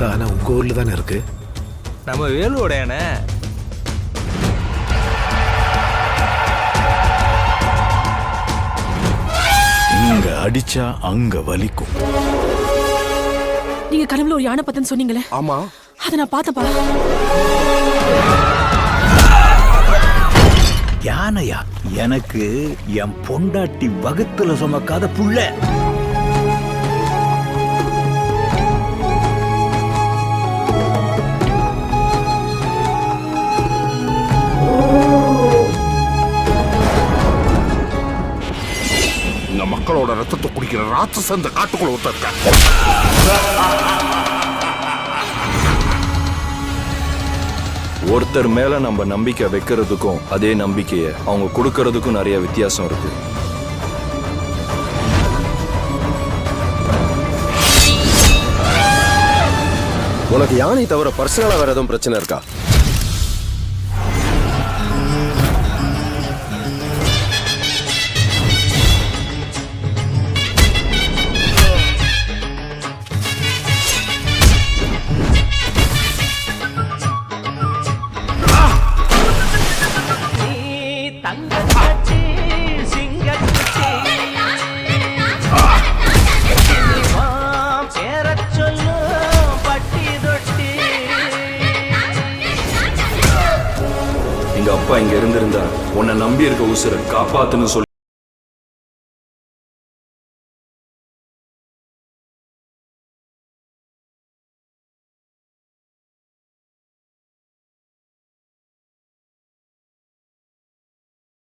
இந்த ஆனா உங்க ஊர்ல தானே இருக்கு. நம்ம வேலுவோட யானை. இங்க அடிச்சா அங்க வலிக்கும். நீங்க கனவுல ஒரு யானை பத்தன்னு சொன்னீங்களே? ஆமா, அதை நான் பார்த்தப்பா. யானையா? எனக்கு என் பொண்டாட்டி வகுத்துல சுமக்காத புள்ள. இந்த மக்களோட ரத்தத்தை குடிக்கிற ராட்சச இந்த காட்டுக்குள்ள ஒருத்தர். ஒருத்தர் மேல நம்ம நம்பிக்கை வைக்கிறதுக்கும் அதே நம்பிக்கையை அவங்க கொடுக்கறதுக்கும் நிறைய வித்தியாசம் இருக்கு. உனக்கு யானை தவிர பர்சனலா வேற எதுவும் பிரச்சனை இருக்கா? எங்க அப்பா இங்க இருந்திருந்தா உன்னை நம்பி இருக்க உசுரை காப்பாத்துன்னு சொல்லி